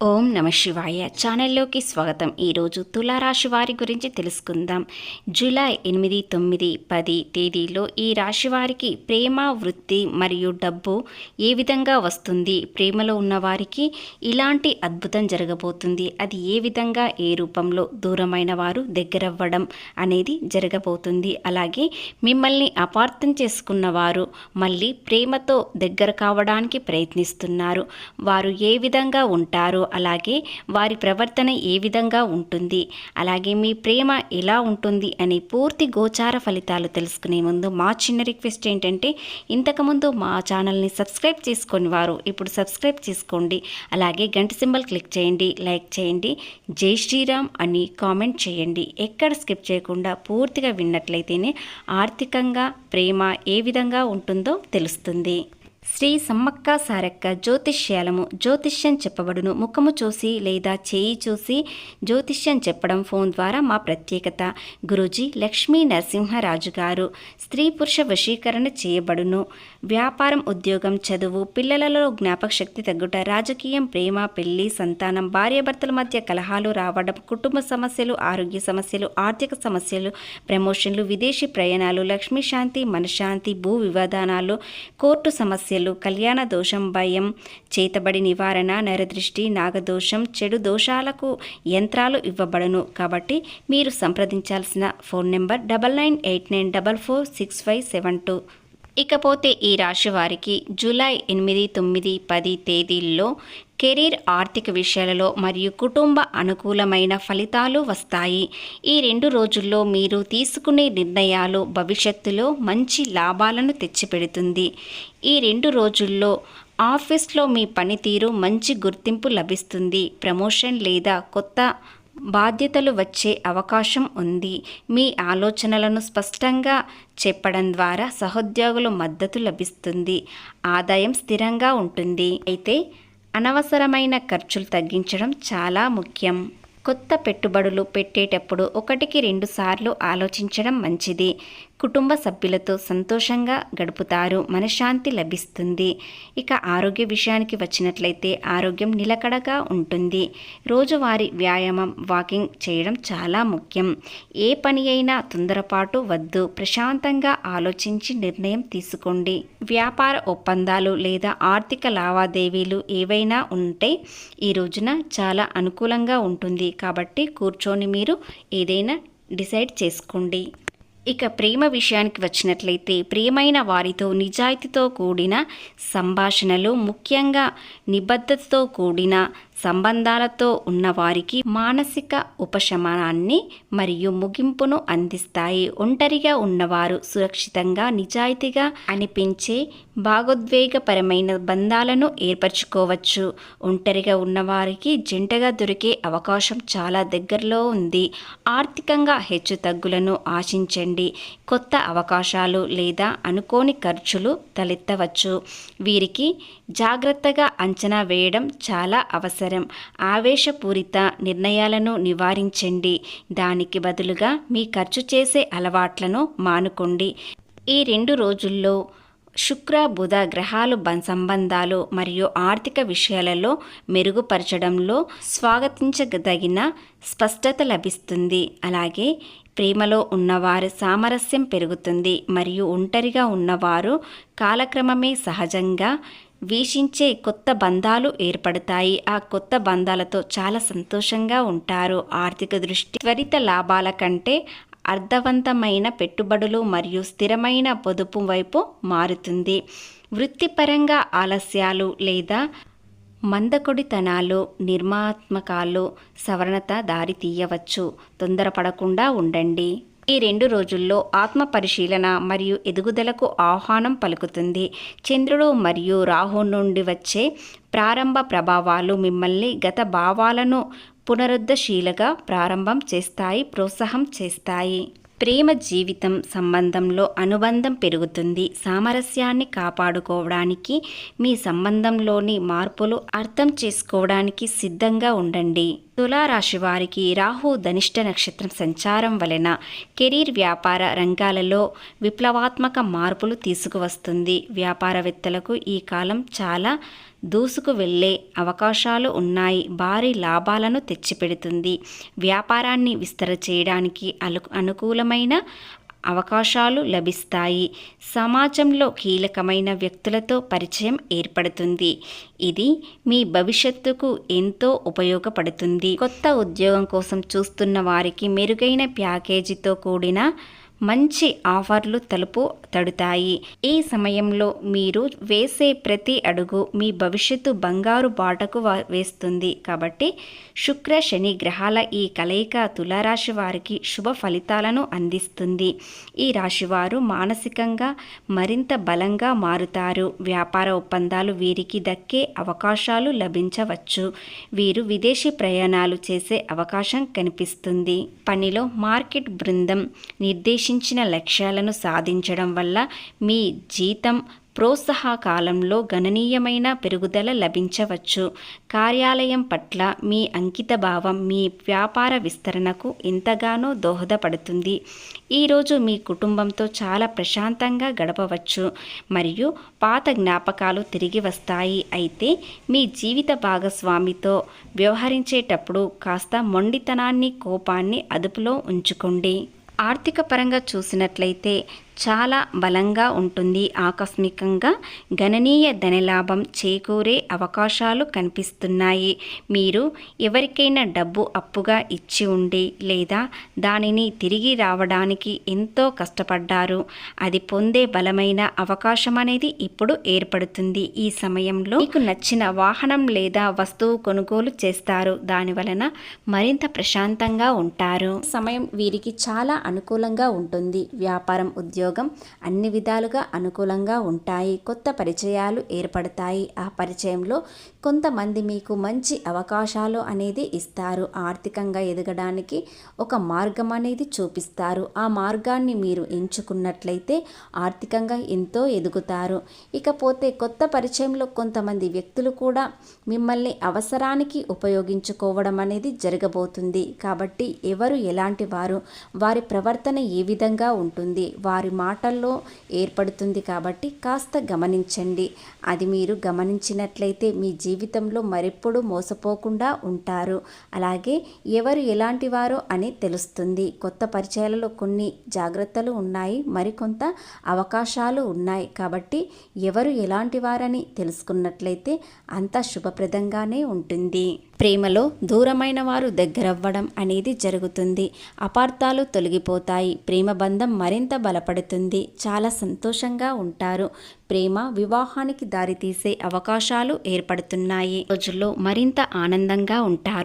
ఓం నమ శివాయ ఛానల్లోకి స్వాగతం. ఈరోజు తులారాశి వారి గురించి తెలుసుకుందాం. జూలై 8, 9, 10 తేదీలో ఈ రాశి వారికి ప్రేమ, వృత్తి మరియు డబ్బు ఏ విధంగా వస్తుంది, ప్రేమలో ఉన్నవారికి ఇలాంటి అద్భుతం జరగబోతుంది. అది ఏ విధంగా, ఏ రూపంలో, దూరమైన వారు దగ్గరవ్వడం అనేది జరగబోతుంది. అలాగే మిమ్మల్ని అపార్థం చేసుకున్న వారు మళ్ళీ ప్రేమతో దగ్గర కావడానికి ప్రయత్నిస్తున్నారు. వారు ఏ విధంగా ఉంటారో, అలాగే వారి ప్రవర్తన ఏ విధంగా ఉంటుంది, అలాగే మీ ప్రేమ ఎలా ఉంటుంది అని పూర్తి గోచార ఫలితాలు తెలుసుకునే ముందు మా చిన్న రిక్వెస్ట్ ఏంటంటే, ఇంతకుముందు మా ఛానల్ని సబ్స్క్రైబ్ చేసుకొని వారు ఇప్పుడు సబ్స్క్రైబ్ చేసుకోండి. అలాగే గంట సింబల్ క్లిక్ చేయండి, లైక్ చేయండి, జై శ్రీరామ్ అని కామెంట్ చేయండి. ఎక్కడ స్కిప్ చేయకుండా పూర్తిగా విన్నట్లయితేనే ఆర్థికంగా ప్రేమ ఏ విధంగా ఉంటుందో తెలుస్తుంది. శ్రీ సమ్మక్క సారక్క జ్యోతిష్యాలము. జ్యోతిష్యం చెప్పబడును. ముఖము చూసి లేదా చేయి చూసి జ్యోతిష్యం చెప్పడం ఫోన్ ద్వారా మా ప్రత్యేకత. గురూజీ లక్ష్మీ నరసింహరాజు గారు. స్త్రీ పురుష వశీకరణ చేయబడును. వ్యాపారం, ఉద్యోగం, చదువు, పిల్లలలో జ్ఞాపక శక్తి తగ్గుట, రాజకీయం, ప్రేమ, పెళ్లి, సంతానం, భార్యాభర్తల మధ్య కలహాలు రావడం, కుటుంబ సమస్యలు, ఆరోగ్య సమస్యలు, ఆర్థిక సమస్యలు, ప్రమోషన్లు, విదేశీ ప్రయాణాలు, లక్ష్మీ శాంతి, మనశ్శాంతి, భూ వివాదానాలు, కోర్టు సమస్యలు, కళ్యాణ దోషం, భయం, చేతబడి నివారణ, నరదృష్టి, నాగదోషం, చెడు దోషాలకు యంత్రాలు ఇవ్వబడును. కాబట్టి మీరు సంప్రదించాల్సిన ఫోన్ నెంబర్ 9989446572. ఇకపోతే ఈ రాశి వారికి జూలై 8, 9, 10 తేదీల్లో కెరీర్, ఆర్థిక విషయాలలో మరియు కుటుంబ అనుకూలమైన ఫలితాలు వస్తాయి. ఈ 2 రోజుల్లో మీరు తీసుకునే నిర్ణయాలు భవిష్యత్తులో మంచి లాభాలను తెచ్చిపెడుతుంది. ఈ 2 రోజుల్లో ఆఫీస్లో మీ పనితీరు మంచి గుర్తింపు లభిస్తుంది. ప్రమోషన్ లేదా కొత్త బాధ్యతలు వచ్చే అవకాశం ఉంది. మీ ఆలోచనలను స్పష్టంగా చెప్పడం ద్వారా సహోద్యోగుల మద్దతు లభిస్తుంది. ఆదాయం స్థిరంగా ఉంటుంది. అయితే అనవసరమైన ఖర్చులు తగ్గించడం చాలా ముఖ్యం. కొత్త పెట్టుబడులు పెట్టేటప్పుడు 1-2 సార్లు ఆలోచించడం మంచిది. కుటుంబ సభ్యులతో సంతోషంగా గడుపుతారు. మనశ్శాంతి లభిస్తుంది. ఇక ఆరోగ్య విషయానికి వచ్చినట్లయితే ఆరోగ్యం నిలకడగా ఉంటుంది. రోజువారీ వ్యాయామం, వాకింగ్ చేయడం చాలా ముఖ్యం. ఏ పని అయినా తొందరపాటు వద్దు. ప్రశాంతంగా ఆలోచించి నిర్ణయం తీసుకోండి. వ్యాపార ఒప్పందాలు లేదా ఆర్థిక లావాదేవీలు ఏవైనా ఉంటే ఈ రోజున చాలా అనుకూలంగా ఉంటుంది. కాబట్టి కూర్చొని మీరు ఏదైనా డిసైడ్ చేసుకోండి. ఇక ప్రేమ విషయానికి వచ్చినట్లయితే ప్రియమైన వారితో నిజాయితీతో కూడిన సంభాషణలు, ముఖ్యంగా నిబద్ధతతో కూడిన సంబంధాలతో ఉన్నవారికి మానసిక ఉపశమనాన్ని మరియు ముగింపును అందిస్తాయి. ఒంటరిగా ఉన్నవారు సురక్షితంగా, నిజాయితీగా అనిపించే భావోద్వేగపరమైన బంధాలను ఏర్పరచుకోవచ్చు. ఒంటరిగా ఉన్నవారికి జంటగా దొరికే అవకాశం చాలా దగ్గరలో ఉంది. ఆర్థికంగా హెచ్చుతగ్గులను ఆశించండి. కొత్త అవకాశాలు లేదా అనుకోని ఖర్చులు తలెత్తవచ్చు. వీరికి జాగ్రత్తగా అంచనా వేయడం చాలా అవసరం. ఆవేశపూరిత నిర్ణయాలను నివారించండి. దానికి బదులుగా మీ ఖర్చు చేసే అలవాట్లను మానుకోండి. ఈ 2 రోజుల్లో శుక్ర, బుధ గ్రహాలు సంబంధాలు మరియు ఆర్థిక విషయాలలో మెరుగుపరచడంలో స్వాగతించదగిన స్పష్టత లభిస్తుంది. అలాగే ప్రేమలో ఉన్నవారి సామరస్యం పెరుగుతుంది మరియు ఒంటరిగా ఉన్నవారు కాలక్రమమే సహజంగా వీక్షించే కొత్త బంధాలు ఏర్పడతాయి. ఆ కొత్త బంధాలతో చాలా సంతోషంగా ఉంటారు. ఆర్థిక దృష్టి త్వరిత లాభాల కంటే అర్థవంతమైన పెట్టుబడులు మరియు స్థిరమైన పొదుపు వైపు మారుతుంది. వృత్తిపరంగా ఆలస్యాలు లేదా మందకొడితనాలు, నిర్మాత్మకాలు సవరణత దారి తీయవచ్చు. తొందరపడకుండా ఉండండి. ఈ 2 రోజుల్లో ఆత్మ పరిశీలన మరియు ఎదుగుదలకు ఆహ్వానం పలుకుతుంది. చంద్రుడు మరియు రాహు నుండి వచ్చే ప్రారంభ ప్రభావాలు మిమ్మల్ని గత భావాలను పునరుద్ధశీలగా ప్రారంభం చేస్తాయి, ప్రోత్సాహం చేస్తాయి. ప్రేమ జీవితం సంబంధంలో అనుబంధం పెరుగుతుంది. సామరస్యాన్ని కాపాడుకోవడానికి మీ సంబంధంలోని మార్పులు అర్థం చేసుకోవడానికి సిద్ధంగా ఉండండి. తులారాశి వారికి రాహు ధనిష్ట నక్షత్రం సంచారం వలన కెరీర్ వ్యాపార రంగాలలో విప్లవాత్మక మార్పులు తీసుకువస్తుంది. వ్యాపారవేత్తలకు ఈ కాలం చాలా దూసుకు వెళ్ళే అవకాశాలు ఉన్నాయి. భారీ లాభాలను తెచ్చిపెడుతుంది. వ్యాపారాన్ని విస్తర చేయడానికి అనుకూలమైన అవకాశాలు లభిస్తాయి. సమాజంలో కీలకమైన వ్యక్తులతో పరిచయం ఏర్పడుతుంది. ఇది మీ భవిష్యత్తుకు ఎంతో ఉపయోగపడుతుంది. కొత్త ఉద్యోగం కోసం చూస్తున్న వారికి మెరుగైన ప్యాకేజీతో కూడిన మంచి ఆఫర్లు తలుపు తడుతాయి. ఈ సమయంలో మీరు వేసే ప్రతి అడుగు మీ భవిష్యత్తు బంగారు బాటకు వేస్తుంది. కాబట్టి శుక్ర శని గ్రహాల ఈ కలయిక తులారాశి వారికి శుభ ఫలితాలను అందిస్తుంది. ఈ రాశివారు మానసికంగా మరింత బలంగా మారుతారు. వ్యాపార ఒప్పందాలు వీరికి దక్కే అవకాశాలు లభించవచ్చు. వీరు విదేశీ ప్రయాణాలు చేసే అవకాశం కనిపిస్తుంది. పనిలో మార్కెట్ బృందం నిర్దేశించిన లక్ష్యాలను సాధించడం వల్ల మీ జీతం ప్రోత్సాహకాలంలో గణనీయమైన పెరుగుదల లభించవచ్చు. కార్యాలయం పట్ల మీ అంకితభావం మీ వ్యాపార విస్తరణకు ఎంతగానో దోహదపడుతుంది. ఈరోజు మీ కుటుంబంతో చాలా ప్రశాంతంగా గడపవచ్చు మరియు పాత జ్ఞాపకాలు తిరిగి వస్తాయి. అయితే మీ జీవిత భాగస్వామితో వ్యవహరించేటప్పుడు కాస్త మొండితనాన్ని, కోపాన్ని అదుపులో ఉంచుకోండి. ఆర్థిక పరంగా చూసినట్లయితే చాలా బలంగా ఉంటుంది. ఆకస్మికంగా గణనీయ ధనలాభం చేకూరే అవకాశాలు కనిపిస్తున్నాయి. మీరు ఎవరికైనా డబ్బు అప్పుగా ఇచ్చి ఉండి లేదా దానిని తిరిగి రావడానికి ఎంతో కష్టపడ్డారు. అది పొందే బలమైన అవకాశం అనేది ఇప్పుడు ఏర్పడుతుంది. ఈ సమయంలో మీకు నచ్చిన వాహనం లేదా వస్తువు కొనుగోలు చేస్తారు. దాని వలన మరింత ప్రశాంతంగా ఉంటారు. సమయం వీరికి చాలా అనుకూలంగా ఉంటుంది. వ్యాపారం, ఉద్యోగం అన్ని విధాలుగా అనుకూలంగా ఉంటాయి. కొత్త పరిచయాలు ఏర్పడతాయి. ఆ పరిచయంలో కొంతమంది మీకు మంచి అవకాశాలు అనేది ఇస్తారు. ఆర్థికంగా ఎదగడానికి ఒక మార్గం అనేది చూపిస్తారు. ఆ మార్గాన్ని మీరు ఎంచుకున్నట్లయితే ఆర్థికంగా ఎంతో ఎదుగుతారు. ఇకపోతే కొత్త పరిచయంలో కొంతమంది వ్యక్తులు కూడా మిమ్మల్ని అవసరానికి ఉపయోగించుకోవడం అనేది జరగబోతుంది. కాబట్టి ఎవరు ఎలాంటి వారు, వారి ప్రవర్తన ఏ విధంగా ఉంటుంది, వారి మాటల్లో ఏర్పడుతుంది. కాబట్టి కాస్త గమనించండి. అది మీరు గమనించినట్లయితే మీ జీవితంలో మరెప్పుడు మోసపోకుండా ఉంటారు. అలాగే ఎవరు ఎలాంటి వారో అని తెలుస్తుంది. కొత్త పరిచయాలలో కొన్ని జాగ్రత్తలు ఉన్నాయి, మరికొంత అవకాశాలు ఉన్నాయి. కాబట్టి ఎవరు ఎలాంటి వారని తెలుసుకున్నట్లయితే అంతా శుభప్రదంగానే ఉంటుంది. ప్రేమలో దూరమైన వారు దగ్గరవ్వడం అనేది జరుగుతుంది. అపార్థాలు తొలగిపోతాయి. ప్రేమ బంధం మరింత బలపడుతుంది. చాలా సంతోషంగా ఉంటారు. ప్రేమ వివాహానికి దారితీసే అవకాశాలు ఏర్పడుతున్నాయి. రోజుల్లో మరింత ఆనందంగా ఉంటారు.